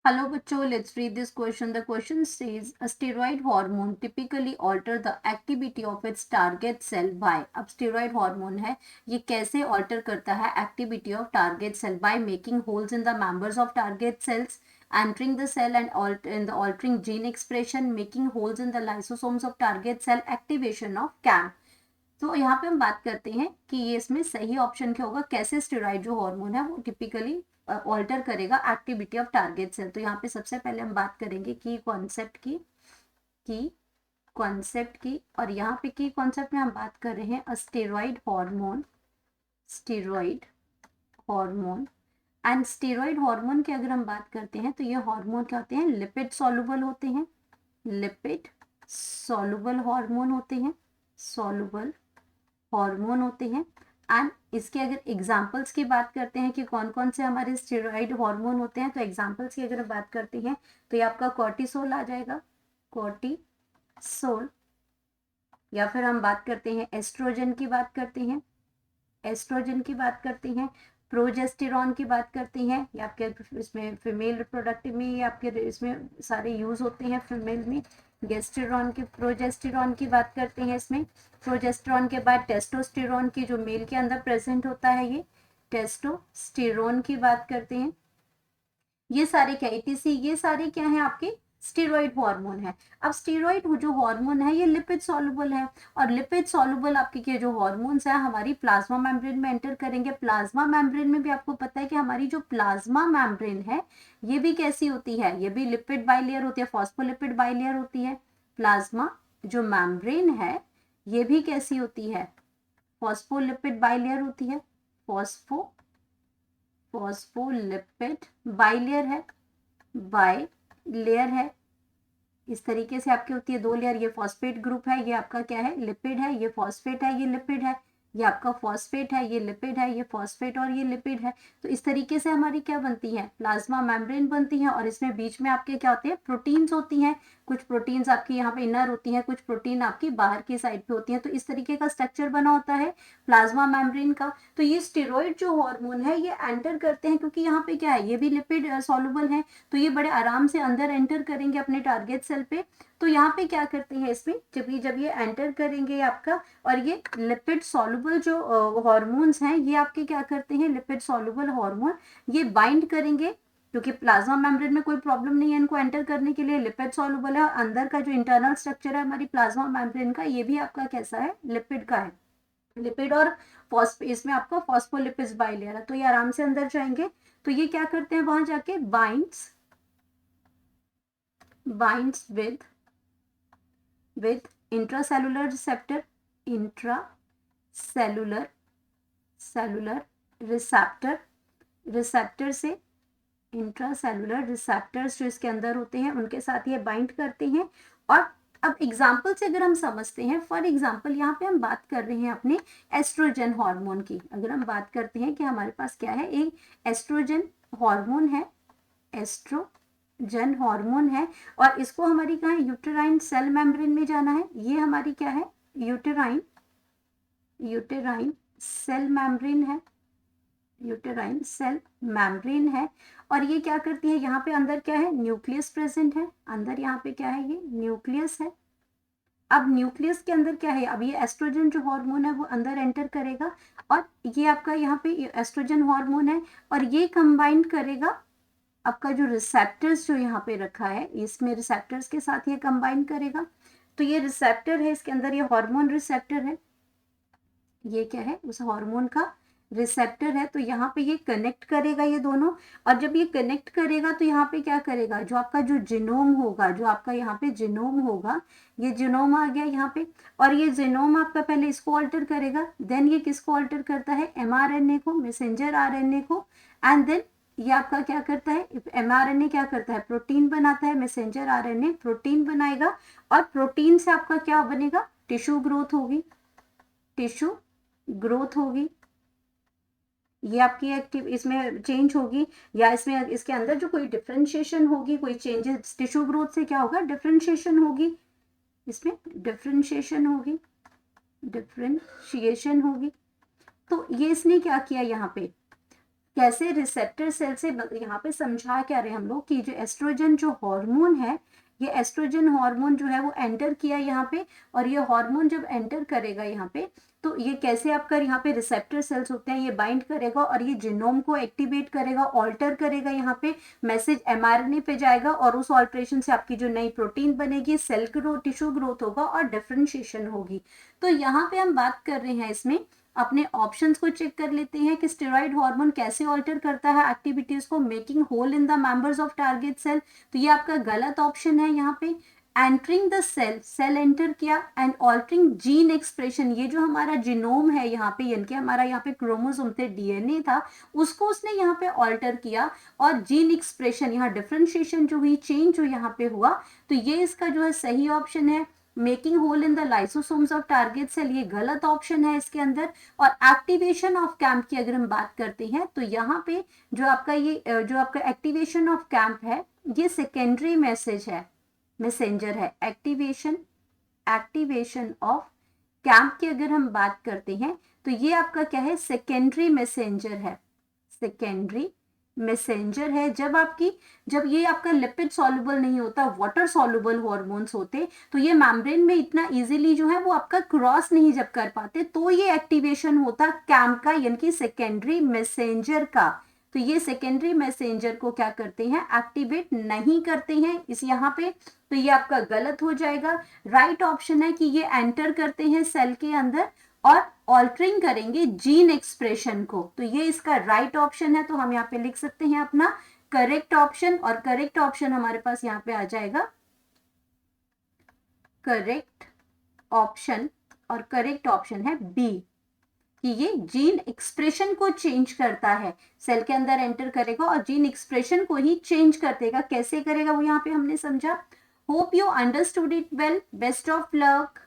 Hello बच्चों, let's read this question. The question says a steroid hormone typically alter the activity of its target cell by. अब steroid hormone है, ये कैसे alter करता है activity of target cell by making holes in the members of target cells, entering the cell and in the altering gene expression, making holes in the lysosomes of target cell, activation of CAM. तो यहाँ पे हम बात करते हैं कि ये इसमें सही ऑप्शन क्या होगा, कैसे स्टेरॉइड जो हार्मोन है वो टिपिकली ऑल्टर करेगा एक्टिविटी ऑफ टारगेट सेल। तो यहाँ पे सबसे पहले हम बात करेंगे की कॉन्सेप्ट की और यहाँ पे की कॉन्सेप्ट में हम बात कर रहे हैं steroid hormone and steroid hormone की अगर हम बात करते हैं तो ये हार्मोन क्या होते हैं, लिपिड सॉल्युबल होते हैं, लिपिड सॉल्युबल हार्मोन होते हैं, सॉल्युबल हार्मोन होते हैं। एंड इसके अगर एग्जाम्पल्स की बात करते हैं कि कौन कौन से हमारे स्टेरॉइड हार्मोन होते हैं, तो एग्जाम्पल्स की अगर बात करते हैं तो ये आपका कॉर्टिसोल आ जाएगा, कॉर्टिसोल। या फिर हम बात करते हैं एस्ट्रोजन की बात करते हैं, एस्ट्रोजन की बात करते हैं, प्रोजेस्टेरॉन की बात करते हैं, ये आपके इसमें फीमेल रिप्रोडक्टिव में ये आपके इसमें सारे यूज होते हैं फीमेल में। गेस्टेरॉन की, प्रोजेस्टेरॉन की बात करते हैं इसमें। प्रोजेस्टेरॉन के बाद टेस्टोस्टेरॉन की जो मेल के अंदर प्रेजेंट होता है, ये टेस्टोस्टेरॉन की बात करते हैं। ये सारे क्या एटीसी, ये सारे क्या है आपके स्टेरॉइड हार्मोन है। अब स्टेरॉइड जो हार्मोन है ये लिपिड सॉल्युबल है और लिपिड सॉल्युबल आपके के जो हार्मोन्स है हमारी प्लाज्मा मेम्ब्रेन में एंटर करेंगे। प्लाज्मा मेम्ब्रेन में भी आपको पता है कि हमारी जो प्लाज्मा मेम्ब्रेन है ये भी कैसी होती है, ये भी लिपिड बाइलेयर होती है, फॉस्फोलिपिड बाइलेयर होती है। प्लाज्मा जो मेम्ब्रेन है ये भी कैसी होती है, फॉस्फोलिपिड बाइलेयर होती है, फॉस्फोलिपिड बाइलेयर है, बाइलेयर है। इस तरीके से आपकी होती है दो लेयर। ये फॉस्फेट ग्रुप है, ये आपका क्या है, लिपिड है, ये फॉस्फेट है, ये लिपिड है, ये आपका फॉस्फेट है, ये लिपिड है, ये फॉस्फेट और ये लिपिड है। तो इस तरीके से हमारी क्या बनती है, प्लाज्मा मेम्ब्रेन बनती है और इसमें बीच में आपके क्या होते हैं, प्रोटीन्स होती हैं। कुछ प्रोटीन्स आपकी यहाँ पे इनर होती हैं, कुछ प्रोटीन आपकी बाहर की साइड पे होती हैं। तो इस तरीके का स्ट्रक्चर बना होता है प्लाज्मा मेम्ब्रेन का। तो ये स्टेरॉइड जो हार्मोन है ये एंटर करते हैं, क्योंकि यहाँ पे क्या है, ये भी लिपिड सॉल्युबल है, तो ये बड़े आराम से अंदर एंटर करेंगे अपने टारगेट सेल पे। तो यहाँ पे क्या करते हैं इसमें, जब ये एंटर करेंगे आपका, और ये लिपिड सॉल्युबल जो हार्मोन्स हैं ये आपके क्या करते हैं, लिपिड सॉल्युबल हार्मोन ये बाइंड करेंगे, क्योंकि प्लाज्मा मेम्ब्रेन में कोई प्रॉब्लम नहीं है इनको एंटर करने के लिए, लिपिड सॉल्युबल है। अंदर का जो इंटरनल स्ट्रक्चर है हमारी प्लाज्मा मेम्ब्रेन का ये भी आपका कैसा है, लिपिड का है। लिपिड और इसमें आपका फॉस्फोलिपिड्स बाइलेयर है, तो ये आराम से अंदर जाएंगे। तो ये क्या करते हैं, वहां जाके binds with intracellular receptor, receptor से, इंट्रासेलुलर रिसेप्टर्स जो इसके अंदर होते हैं उनके साथ ये बाइंड करते हैं। और अब एग्जाम्पल से अगर हम समझते हैं, फॉर एग्जाम्पल यहाँ पे हम बात कर रहे हैं अपने एस्ट्रोजन हार्मोन की। अगर हम बात करते हैं कि हमारे पास क्या है, एक एस्ट्रोजन हार्मोन है, एस्ट्रोजन हार्मोन है, और इसको हमारी कहाँ है, यूटेराइन सेल मेम्ब्रेन में जाना है। ये हमारी क्या है, यूटेराइन सेल मेम्ब्रेन है, यूटेराइन सेल मेम्ब्रेन है। और ये क्या करती है, यहाँ पे अंदर क्या है, न्यूक्लियस प्रेजेंट है, अंदर यहाँ पे क्या है, ये न्यूक्लियस है। अब न्यूक्लियस के अंदर क्या है, अब ये एस्ट्रोजन जो हार्मोन है वो अंदर एंटर करेगा, और ये आपका यहाँ पे एस्ट्रोजन हार्मोन है, और ये कंबाइन करेगा आपका जो रिसेप्टर्स जो यहाँ पे रखा है, इसमें रिसेप्टर्स के साथ ये कंबाइन करेगा। तो ये रिसेप्टर है, इसके अंदर ये हार्मोन रिसेप्टर है, ये क्या है, उस हार्मोन का रिसेप्टर है। तो यहाँ पे ये कनेक्ट करेगा ये दोनों, और जब ये कनेक्ट करेगा तो यहाँ पे क्या करेगा, जो आपका जो जिनोम होगा, जो आपका यहाँ पे जिनोम होगा, ये जिनोम आ गया यहाँ पे, और ये जिनोम आपका पहले इसको अल्टर करेगा, देन ये किसको अल्टर करता है, mRNA को, मैसेंजर RNA को, एंड देन ये आपका क्या करता है, mRNA क्या करता है, प्रोटीन बनाता है, मैसेंजर RNA प्रोटीन बनाएगा, और प्रोटीन से आपका क्या बनेगा, टिश्यू ग्रोथ होगी, टिश्यू ग्रोथ होगी, ये आपकी एक्टिव इसमें चेंज होगी, या इसमें इसके अंदर जो कोई डिफरेंशिएशन होगी, कोई चेंजेस, टिश्यू ग्रोथ से क्या होगा, डिफरेंशिएशन होगी, इसमें डिफरेंशिएशन होगी। तो ये इसने क्या किया, यहाँ पे कैसे रिसेप्टर सेल से, यहाँ पे समझा क्या रहे हम लोग कि जो एस्ट्रोजन जो हार्मोन है, ये एस्ट्रोजन हार्मोन जो है वो एंटर किया यहाँ पे, और ये हार्मोन जब एंटर करेगा यहाँ पे, तो ये कैसे आपका यहाँ पे रिसेप्टर सेल्स होते हैं, ये बाइंड करेगा और ये जीनोम को एक्टिवेट करेगा, ऑल्टर करेगा, यहाँ पे मैसेज एमआरएनए पे जाएगा और उस ऑल्ट्रेशन से आपकी जो नई प्रोटीन बनेगी, सेल ग्रोथ, टिश्यू ग्रोथ होगा और डिफरेंशिएशन होगी। तो यहाँ पे हम बात कर रहे हैं इसमें, अपने ऑप्शंस को चेक कर लेते हैं कि स्टेरॉइड हार्मोन कैसे ऑल्टर करता है एक्टिविटीज को, making hole in the members of target cell. तो ये आपका गलत ऑप्शन है यहाँ पे। Entering the cell, cell enter किया एंड ऑल्टरिंग जीन एक्सप्रेशन, ये जो हमारा जीनोम है यहाँ पे, यानी कि हमारा यहाँ पे क्रोमोसोम थे, डीएनए था, उसको उसने यहाँ पे ऑल्टर किया और जीन एक्सप्रेशन, यहाँ डिफरेंशिएशन जो हुई, चेंज जो यहाँ पे हुआ, तो ये इसका जो है सही ऑप्शन है। Making hole in the lysosomes of target cell, ये गलत ऑप्शन है इसके अंदर। और एक्टिवेशन ऑफ कैंप की अगर हम बात करते हैं तो यहाँ पे जो आपका ये जो आपका एक्टिवेशन ऑफ कैंप है, ये सेकेंडरी मैसेज है, मैसेंजर है। एक्टिवेशन ऑफ कैंप की अगर हम बात करते हैं तो ये आपका क्या है, सेकेंडरी मैसेंजर है, सेकेंडरी मैसेंजर है। जब ये आपका लिपिड सॉल्युबल नहीं होता, वाटर सॉल्युबल हार्मोन्स होते, तो ये मेम्ब्रेन में इतना इजीली जो है वो आपका क्रॉस नहीं जब कर पाते, तो ये एक्टिवेशन होता कैंप का, यानी कि सेकेंडरी मैसेंजर का। तो ये सेकेंडरी मैसेंजर को क्या करते हैं, एक्टिवेट नहीं करते हैं इस यहाँ पे, तो ये आपका गलत हो जाएगा। राइट ऑप्शन है कि ये एंटर करते हैं सेल के अंदर और ऑल्टरिंग करेंगे जीन एक्सप्रेशन को, तो ये इसका राइट ऑप्शन है। तो हम यहाँ पे लिख सकते हैं अपना करेक्ट ऑप्शन, और करेक्ट ऑप्शन हमारे पास यहाँ पे आ जाएगा करेक्ट ऑप्शन, और करेक्ट ऑप्शन है बी, कि ये जीन एक्सप्रेशन को चेंज करता है, सेल के अंदर एंटर करेगा और जीन एक्सप्रेशन को ही चेंज कर देगा। कैसे करेगा वो यहाँ पे हमने समझा। Hope you understood it well, best of luck.